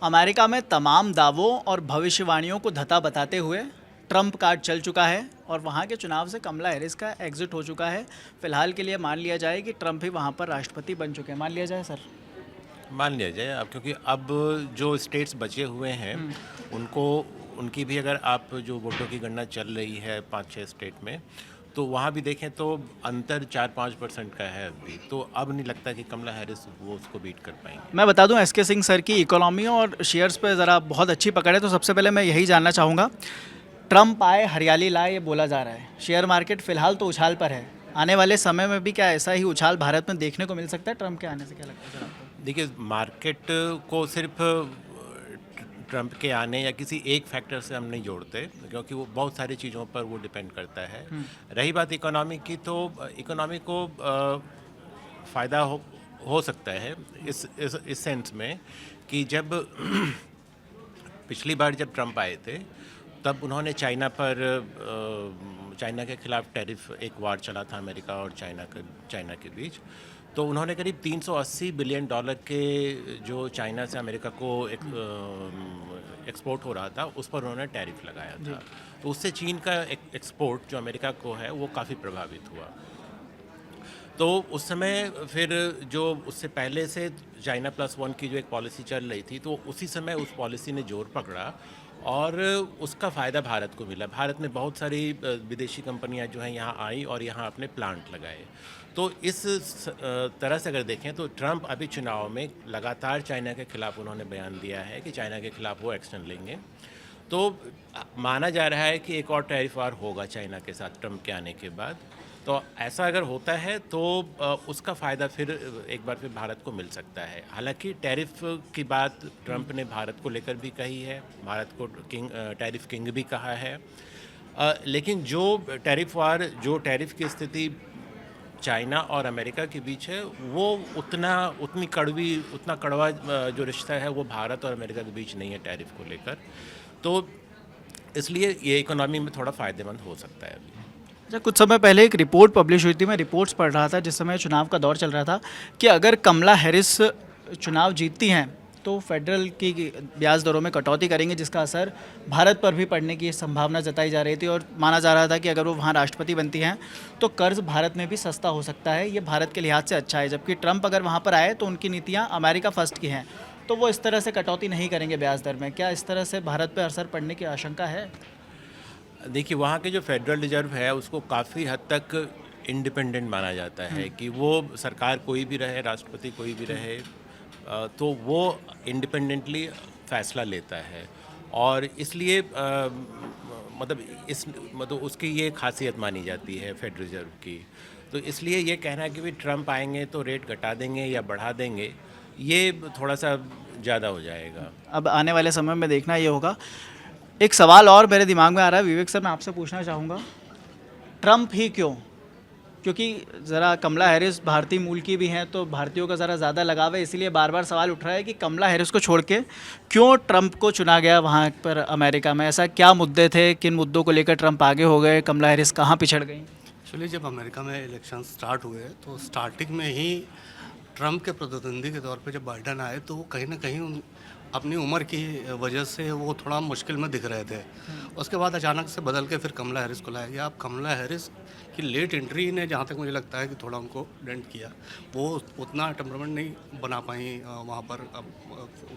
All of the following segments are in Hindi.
अमेरिका में तमाम दावों और भविष्यवाणियों को धता बताते हुए ट्रंप कार्ड चल चुका है और वहाँ के चुनाव से कमला हैरिस का एग्जिट हो चुका है। फिलहाल के लिए मान लिया जाए कि ट्रंप ही वहाँ पर राष्ट्रपति बन चुके हैं। मान लिया जाए सर। मान लिया जाए अब, क्योंकि अब जो स्टेट्स बचे हुए हैं उनको उनकी भी अगर आप जो वोटों की गणना चल रही है 5-6 स्टेट में, तो वहाँ भी देखें तो अंतर 4-5% का है अभी। तो अब नहीं लगता कि कमला हैरिस वो उसको बीट कर पाएंगे। मैं बता दूं एसके सिंह सर की इकोनॉमी और शेयर्स पे ज़रा बहुत अच्छी पकड़ है। तो सबसे पहले मैं यही जानना चाहूँगा, ट्रंप आए हरियाली लाए ये बोला जा रहा है, शेयर मार्केट फिलहाल तो उछाल पर है। आने वाले समय में भी क्या ऐसा ही उछाल भारत में देखने को मिल सकता है ट्रंप के आने से? क्या लगता है सर आपको? देखिए, मार्केट को सिर्फ ट्रंप के आने या किसी एक फैक्टर से हम नहीं जोड़ते, क्योंकि वो बहुत सारी चीज़ों पर वो डिपेंड करता है। रही बात इकोनॉमी की, तो इकोनॉमी को फ़ायदा हो सकता है इस सेंस में कि जब पिछली बार जब ट्रंप आए थे तब उन्होंने चाइना के खिलाफ टैरिफ एक वार चला था अमेरिका और चाइना के बीच। तो उन्होंने करीब $380 बिलियन के जो चाइना से अमेरिका को एक्सपोर्ट हो रहा था उस पर उन्होंने टैरिफ लगाया था। तो उससे चीन का एक्सपोर्ट जो अमेरिका को है वो काफ़ी प्रभावित हुआ। तो उस समय फिर जो उससे पहले से चाइना +1 की जो एक पॉलिसी चल रही थी, तो उसी समय उस पॉलिसी ने जोर पकड़ा और उसका फ़ायदा भारत को मिला। भारत में बहुत सारी विदेशी कंपनियां जो हैं यहाँ आई और यहाँ अपने प्लांट लगाए। तो इस तरह से अगर देखें तो ट्रंप अभी चुनाव में लगातार चाइना के खिलाफ उन्होंने बयान दिया है कि चाइना के खिलाफ वो एक्शन लेंगे। तो माना जा रहा है कि एक और टैरिफ वार होगा चाइना के साथ ट्रंप के आने के बाद। तो ऐसा अगर होता है तो उसका फ़ायदा फिर एक बार फिर भारत को मिल सकता है। हालांकि टैरिफ की बात ट्रंप ने भारत को लेकर भी कही है, भारत को टैरिफ किंग भी कहा है। लेकिन जो टैरिफ की स्थिति चाइना और अमेरिका के बीच है, वो उतना कड़वा जो रिश्ता है वो भारत और अमेरिका के बीच नहीं है टैरिफ को लेकर। तो इसलिए ये इकोनॉमी में थोड़ा फ़ायदेमंद हो सकता है अभी। अच्छा, कुछ समय पहले एक रिपोर्ट पब्लिश हुई थी, मैं रिपोर्ट्स पढ़ रहा था जिस समय चुनाव का दौर चल रहा था, कि अगर कमला हैरिस चुनाव जीतती हैं तो फेडरल की ब्याज दरों में कटौती करेंगे, जिसका असर भारत पर भी पड़ने की संभावना जताई जा रही थी। और माना जा रहा था कि अगर वो वहाँ राष्ट्रपति बनती हैं तो कर्ज भारत में भी सस्ता हो सकता है, ये भारत के लिहाज से अच्छा है। जबकि ट्रंप अगर वहाँ पर आए तो उनकी नीतियाँ अमेरिका फर्स्ट की हैं, तो वो इस तरह से कटौती नहीं करेंगे ब्याज दर में। क्या इस तरह से भारत पर असर पड़ने की आशंका है? देखिए, वहाँ के जो फेडरल रिजर्व है उसको काफ़ी हद तक इंडिपेंडेंट माना जाता है कि वो सरकार कोई भी रहे, राष्ट्रपति कोई भी रहे, तो वो इंडिपेंडेंटली फ़ैसला लेता है। और इसलिए मतलब उसकी ये खासियत मानी जाती है फेडरल रिजर्व की। तो इसलिए ये कहना है कि भाई ट्रंप आएंगे तो रेट घटा देंगे या बढ़ा देंगे, ये थोड़ा सा ज़्यादा हो जाएगा। अब आने वाले समय में देखना ये होगा। एक सवाल और मेरे दिमाग में आ रहा है विवेक सर, मैं आपसे पूछना चाहूँगा, ट्रंप ही क्यों? क्योंकि ज़रा कमला हैरिस भारतीय मूल की भी हैं, तो भारतीयों का ज़रा ज़्यादा लगाव है, इसीलिए बार बार सवाल उठ रहा है कि कमला हैरिस को छोड़ के क्यों ट्रंप को चुना गया वहाँ पर अमेरिका में? ऐसा क्या मुद्दे थे, किन मुद्दों को लेकर ट्रंप आगे हो गए, कमला हैरिस कहाँ पिछड़ गई? एक्चुअली जब अमेरिका में इलेक्शन स्टार्ट हुए तो स्टार्टिंग में ही ट्रंप के प्रतिद्वंदी के तौर पे जब बाइडन आए तो वो कहीं ना कहीं अपनी उम्र की वजह से वो थोड़ा मुश्किल में दिख रहे थे। उसके बाद अचानक से बदल के फिर कमला हैरिस को लाया गया। अब कमला हैरिस की लेट एंट्री ने जहाँ तक मुझे लगता है कि थोड़ा उनको डेंट किया। वो उतना टेम्परामेंट नहीं बना पाई वहाँ पर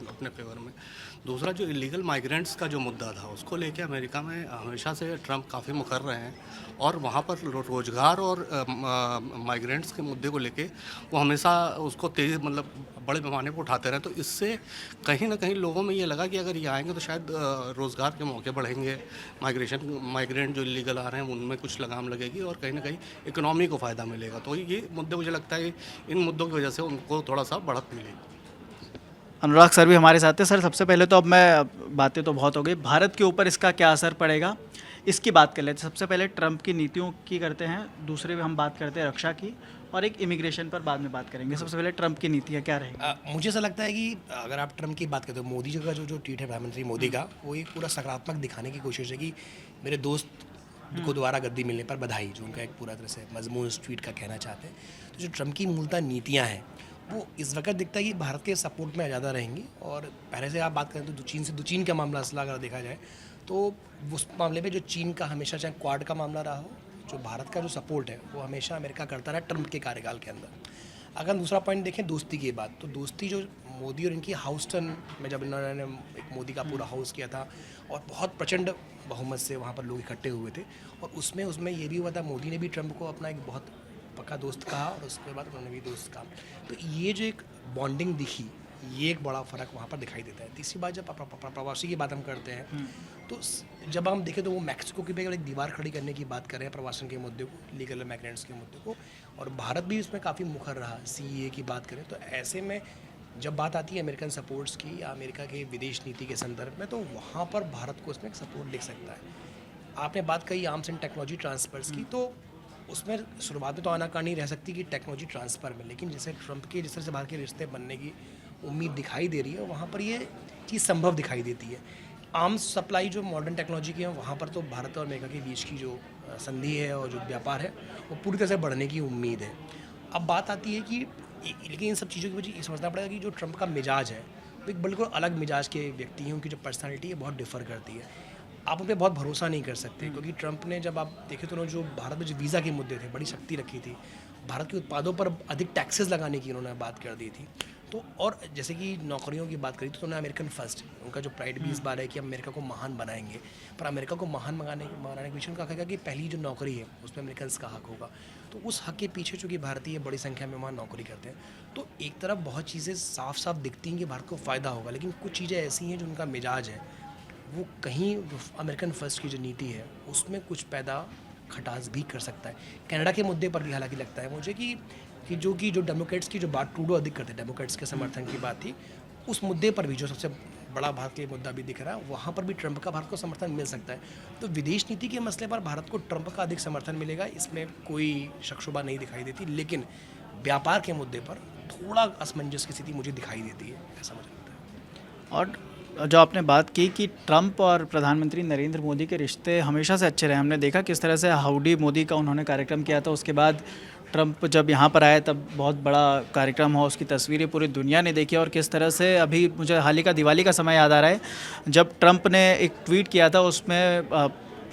अपने फेवर में। दूसरा, जो इलीगल माइग्रेंट्स का जो मुद्दा था उसको लेके अमेरिका में हमेशा से ट्रंप काफ़ी मुखर रहे हैं और वहाँ पर रोज़गार और माइग्रेंट्स के मुद्दे को लेके वो हमेशा उसको तेज़ मतलब बड़े पैमाने पर उठाते रहे। तो इससे कहीं ना कहीं लोगों में ये लगा कि अगर ये आएंगे तो शायद रोज़गार के मौके बढ़ेंगे, माइग्रेंट जो इलीगल आ रहे हैं उनमें कुछ लगाम लगेगी और कहीं ना कहीं इकोनॉमी को फ़ायदा मिलेगा। तो ये मुद्दे मुझे लगता है इन मुद्दों की वजह से उनको थोड़ा सा बढ़त मिलेगी। अनुराग सर भी हमारे साथ हैं। सर, सबसे पहले तो अब मैं बातें तो बहुत हो गई, भारत के ऊपर इसका क्या असर पड़ेगा इसकी बात कर लेते हैं। सबसे पहले ट्रंप की नीतियों की करते हैं, दूसरे में हम बात करते हैं रक्षा की, और एक इमिग्रेशन पर बाद में बात करेंगे। सबसे पहले ट्रंप की नीतियाँ क्या रहेंगी? मुझे ऐसा लगता है कि अगर आप ट्रंप की बात करते हो, मोदी जी का जो ट्वीट है प्रधानमंत्री मोदी का, वो एक पूरा सकारात्मक दिखाने की कोशिश है कि मेरे दोस्त को दोबारा गद्दी मिलने पर बधाई, जो उनका एक पूरा तरह से मजमून उस ट्वीट का कहना चाहते हैं। तो जो ट्रंप की मूलतः नीतियाँ हैं वो इस वक्त दिखता है कि भारत के सपोर्ट में ज़्यादा रहेंगी। और पहले से आप बात करें तो चीन का मामला असला अगर देखा जाए तो उस मामले में जो चीन का हमेशा, चाहे क्वाड का मामला रहा हो, जो भारत का जो सपोर्ट है वो हमेशा अमेरिका करता रहा ट्रम्प के कार्यकाल के अंदर। अगर हम दूसरा पॉइंट देखें दोस्ती की बात, तो दोस्ती जो मोदी और इनकी हाउस्टन में जब इन्होंने एक मोदी का पूरा हाउस किया था और बहुत प्रचंड बहुमत से वहाँ पर लोग इकट्ठे हुए थे, और उसमें ये भी हुआ था, मोदी ने भी ट्रम्प को अपना एक बहुत पक्का दोस्त कहा और उसके बाद उन्होंने भी दोस्त कहा। तो ये जो एक बॉन्डिंग दिखी, ये एक बड़ा फ़र्क वहाँ पर दिखाई देता है। तीसरी बात, जब प्रवासी की बात हम करते हैं तो जब हम देखें तो वो मैक्सिको की भी एक दीवार खड़ी करने की बात कर रहे हैं प्रवासन के मुद्दे को, लीगल माइग्रेंट्स के मुद्दे को, और भारत भी इसमें काफ़ी मुखर रहा। CEA की बात करें तो ऐसे में जब बात आती है अमेरिकन सपोर्ट्स की या अमेरिका के विदेश नीति के संदर्भ में, तो वहाँ पर भारत को इसमें एक सपोर्ट दिख सकता है। आपने बात कही आर्म्स एंड टेक्नोलॉजी ट्रांसफर्स की, तो उसमें शुरुआत में तो आनाकानी रह सकती कि टेक्नोलॉजी ट्रांसफ़र में, लेकिन जैसे ट्रंप के जिस तरह से भारत के रिश्ते बनने की उम्मीद दिखाई दे रही है, वहाँ पर ये चीज़ संभव दिखाई देती है। आर्म्स सप्लाई जो मॉडर्न टेक्नोलॉजी की है, वहाँ पर तो भारत और अमेरिका के बीच की जो संधि है और जो व्यापार है वो पूरी तरह से बढ़ने की उम्मीद है। अब बात आती है कि लेकिन इन सब चीज़ों की वजह ये समझना पड़ेगा कि जो ट्रंप का मिजाज है वो एक बिल्कुल अलग मिजाज के व्यक्ति हैं, उनकी जो पर्सनैलिटी है बहुत डिफ़र करती है। आप उन पर बहुत भरोसा नहीं कर सकते, क्योंकि ट्रंप ने जब आप देखें तो उन्होंने जो भारत में जो वीज़ा के मुद्दे थे बड़ी शक्ति रखी थी, भारत के उत्पादों पर अधिक टैक्सेस लगाने की उन्होंने बात कर दी थी। तो और जैसे कि नौकरियों की बात करी तो उन्होंने अमेरिकन फर्स्ट, उनका जो प्राइड भी इस बार है कि हम अमेरिका को महान बनाएंगे, पर अमेरिका को महान बनाने के पीछे उनका कहेगा कि पहली जो नौकरी है उसमें अमेरिकन का हक होगा। तो उस हक के पीछे चूँकि भारतीय बड़ी संख्या में वहाँ नौकरी करते हैं, तो एक तरफ बहुत चीज़ें साफ साफ दिखती हैं कि भारत को फ़ायदा होगा, लेकिन कुछ चीज़ें ऐसी हैं जो उनका मिजाज है वो कहीं अमेरिकन फर्स्ट की जो नीति है उसमें कुछ पैदा खटास भी कर सकता है। कनाडा के मुद्दे पर भी हालांकि लगता है मुझे कि जो डेमोक्रेट्स की जो बात ट्रूडो अधिक करते हैं, डेमोक्रेट्स के समर्थन की बात थी, उस मुद्दे पर भी जो सबसे बड़ा भारत के लिए मुद्दा भी दिख रहा है, वहाँ पर भी ट्रंप का भारत को समर्थन मिल सकता है। तो विदेश नीति के मसले पर भारत को ट्रंप का अधिक समर्थन मिलेगा, इसमें कोई शक शुबा नहीं दिखाई देती, लेकिन व्यापार के मुद्दे पर थोड़ा असमंजस की स्थिति मुझे दिखाई देती है, ऐसा मुझे लगता है। और जो आपने बात की कि ट्रंप और प्रधानमंत्री नरेंद्र मोदी के रिश्ते हमेशा से अच्छे रहे, हमने देखा किस तरह से हाउडी मोदी का उन्होंने कार्यक्रम किया था, उसके बाद ट्रंप जब यहाँ पर आए तब बहुत बड़ा कार्यक्रम हो, उसकी तस्वीरें पूरी दुनिया ने देखी, और किस तरह से अभी मुझे हाल ही का दिवाली का समय याद आ रहा है जब ट्रंप ने एक ट्वीट किया था, उसमें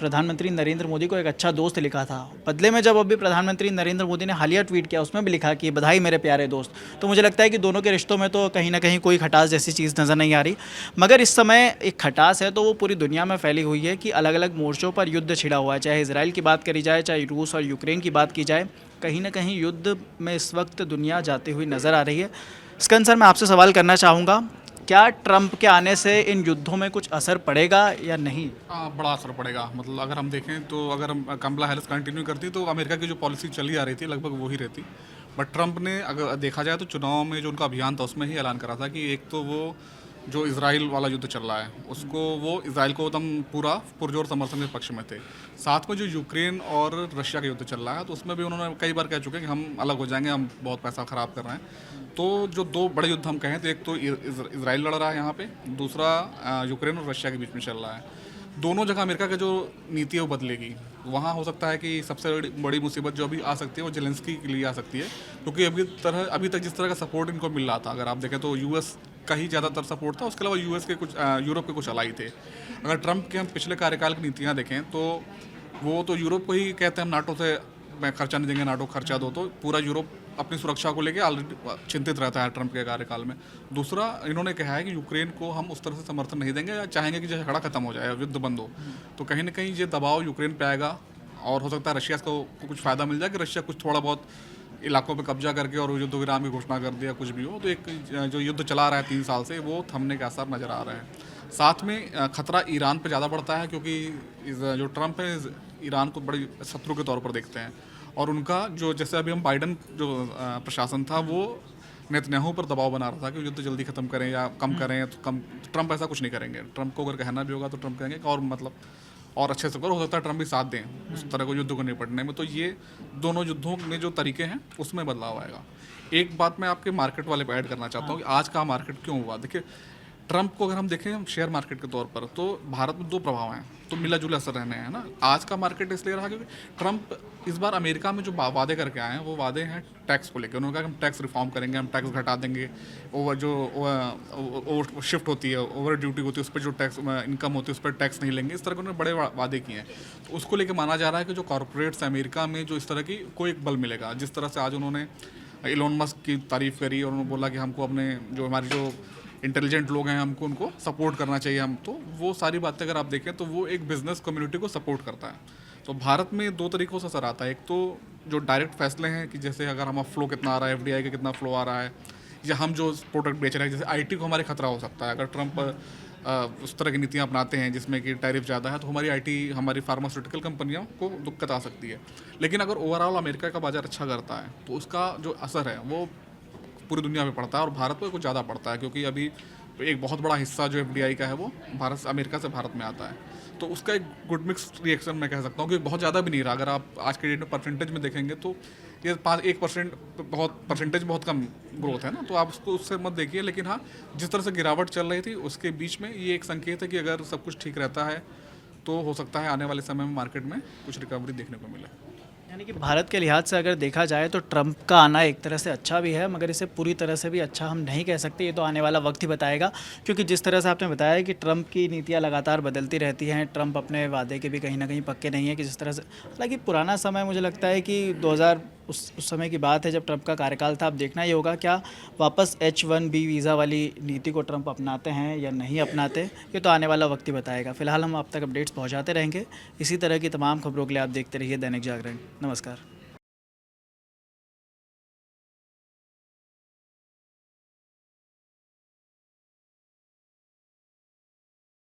प्रधानमंत्री नरेंद्र मोदी को एक अच्छा दोस्त लिखा था। बदले में जब अभी प्रधानमंत्री नरेंद्र मोदी ने हालिया ट्वीट किया उसमें भी लिखा कि बधाई मेरे प्यारे दोस्त। तो मुझे लगता है कि दोनों के रिश्तों में तो कहीं ना कहीं कोई खटास जैसी चीज़ नज़र नहीं आ रही, मगर इस समय एक खटास है तो वो पूरी दुनिया में फैली हुई है कि अलग अलग मोर्चों पर युद्ध छिड़ा हुआ है, चाहे इसराइल की बात करी जाए, चाहे रूस और यूक्रेन की बात की जाए, कहीं ना कहीं युद्ध में इस वक्त दुनिया जाती हुई नज़र आ रही है। स्कंद सर, मैं आपसे सवाल करना चाहूँगा, क्या ट्रंप के आने से इन युद्धों में कुछ असर पड़ेगा या नहीं? बड़ा असर पड़ेगा। मतलब अगर हम देखें तो अगर कमला हैरिस कंटिन्यू करती तो अमेरिका की जो पॉलिसी चली आ रही थी लगभग वही रहती, बट ट्रंप ने अगर देखा जाए तो चुनाव में जो उनका अभियान था उसमें ही ऐलान करा था कि एक तो वो जो इजराइल वाला युद्ध चल रहा है उसको वो इजराइल को एकदम पूरा पुरजोर समर्थन के पक्ष में थे। साथ में जो यूक्रेन और रशिया का युद्ध चल रहा है तो उसमें भी उन्होंने कई बार कह चुके हैं कि हम अलग हो जाएंगे, हम बहुत पैसा ख़राब कर रहे हैं। तो जो दो बड़े युद्ध हम कहें तो एक तो इजराइल लड़ रहा है यहाँ पे, दूसरा यूक्रेन और रशिया के बीच में चल रहा है। दोनों जगह अमेरिका की जो नीति है वो बदलेगी। वहाँ हो सकता है कि सबसे बड़ी मुसीबत जो अभी आ सकती है वो जेलेंस्की के लिए आ सकती है, क्योंकि अभी तक जिस तरह का सपोर्ट इनको मिल रहा था, अगर आप देखें तो यूएस का ही ज़्यादातर सपोर्ट था, उसके अलावा यूएस के कुछ यूरोप के कुछ अलाई थे। अगर ट्रंप के हम पिछले कार्यकाल की नीतियाँ देखें तो वो तो यूरोप को ही कहते हैं हम नाटो से मैं खर्चा नहीं देंगे, नाटो खर्चा दो, तो पूरा यूरोप अपनी सुरक्षा को लेकर ऑलरेडी चिंतित रहता है ट्रंप के कार्यकाल में। दूसरा, इन्होंने कहा है कि यूक्रेन को हम उस तरह से समर्थन नहीं देंगे या चाहेंगे कि जो झगड़ा खत्म हो जाए, युद्ध बंद हो। तो कहीं ना कहीं ये दबाव यूक्रेन पे आएगा और हो सकता है रशिया को कुछ फ़ायदा मिल जाए कि रशिया कुछ थोड़ा बहुत इलाकों पे कब्जा करके और युद्ध विराम की घोषणा कर दिया, कुछ भी हो। तो एक जो युद्ध चला रहा है 3 साल से वो थमने के आसार नज़र आ रहे हैं। साथ में खतरा ईरान पे ज़्यादा बढ़ता है, क्योंकि जो ट्रंप है ईरान को बड़ी शत्रु के तौर पर देखते हैं, और उनका जो जैसे अभी हम बाइडन जो प्रशासन था वो नेतन्याहू पर दबाव बना रहा था कि युद्ध जल्दी खत्म करें या कम करें, तो कम ट्रंप ऐसा कुछ नहीं करेंगे। ट्रंप को अगर कहना भी होगा तो ट्रंप कहेंगे कि और मतलब और अच्छे से करो, हो सकता है ट्रंप भी साथ दें उस तरह को युद्ध को निपटने में। तो ये दोनों युद्धों में जो तरीके हैं उसमें बदलाव आएगा। एक बात मैं आपके मार्केट वाले पे ऐड करना चाहता हूँ कि आज का मार्केट क्यों हुआ। देखिए, ट्रंप को अगर हम देखें हम शेयर मार्केट के तौर पर, तो भारत में 2 प्रभाव हैं, तो मिला जुला असर रहने हैं ना। आज का मार्केट इसलिए रहा क्योंकि ट्रंप इस बार अमेरिका में जो वादे करके आए हैं वो वादे हैं टैक्स को लेकर। उन्होंने कहा कि हम टैक्स रिफॉर्म करेंगे, हम टैक्स घटा देंगे, ओवर जो ओवर शिफ्ट होती है, ओवर ड्यूटी होती है, उस पर जो टैक्स इनकम होती है उस पर टैक्स नहीं लेंगे। इस तरह के उन्होंने बड़े वादे किए हैं। तो उसको लेकर माना जा रहा है कि जो कॉरपोरेट्स अमेरिका में जो इस तरह की को एक बल मिलेगा। जिस तरह से आज उन्होंने इलोन मस्क की तारीफ़ करी और उन्होंने बोला कि हमको अपने जो हमारे जो इंटेलिजेंट लोग हैं हमको उनको सपोर्ट करना चाहिए, हम तो वो सारी बातें अगर आप देखें तो वो एक बिजनेस कम्युनिटी को सपोर्ट करता है। तो भारत में 2 तरीक़ों से असर आता है। एक तो जो डायरेक्ट फैसले हैं कि जैसे अगर हमारा फ्लो कितना आ रहा है, एफडीआई का कितना फ्लो आ रहा है, या हम जो प्रोडक्ट बेच रहे हैं, जैसे आईटी को हमारे खतरा हो सकता है अगर ट्रंप उस तरह की नीतियाँ अपनाते हैं जिसमें कि टैरिफ ज़्यादा है, तो हमारी आईटी, हमारी फार्मास्यूटिकल कंपनियों को दिक्कत आ सकती है। लेकिन अगर ओवरऑल अमेरिका का बाजार अच्छा करता है तो उसका जो असर है वो पूरी दुनिया में पड़ता है और भारत को कुछ ज़्यादा पड़ता है, क्योंकि अभी एक बहुत बड़ा हिस्सा जो एफडीआई का है वो अमेरिका से भारत में आता है। तो उसका एक गुड मिक्स रिएक्शन मैं कह सकता हूँ कि बहुत ज़्यादा भी नहीं रहा। अगर आप आज के डेट में परसेंटेज में देखेंगे तो ये 1% बहुत कम ग्रोथ है ना, तो आप उसको उससे मत देखिए। लेकिन हाँ, जिस तरह से गिरावट चल रही थी उसके बीच में ये एक संकेत है कि अगर सब कुछ ठीक रहता है तो हो सकता है आने वाले समय में मार्केट में कुछ रिकवरी देखने को मिले। यानी कि भारत के लिहाज से अगर देखा जाए तो ट्रंप का आना एक तरह से अच्छा भी है, मगर इसे पूरी तरह से भी अच्छा हम नहीं कह सकते। ये तो आने वाला वक्त ही बताएगा, क्योंकि जिस तरह से आपने बताया कि ट्रंप की नीतियाँ लगातार बदलती रहती हैं, ट्रंप अपने वादे के भी कहीं ना कहीं पक्के नहीं है कि जिस तरह से, हालांकि पुराना समय मुझे लगता है कि 2000 उस समय की बात है जब ट्रंप का कार्यकाल था। अब देखना ही होगा क्या वापस H1B वीज़ा वाली नीति को ट्रंप अपनाते हैं या नहीं अपनाते, ये तो आने वाला वक्त ही बताएगा। फिलहाल हम आप तक अपडेट्स पहुंचाते रहेंगे। इसी तरह की तमाम खबरों के लिए आप देखते रहिए दैनिक जागरण। नमस्कार।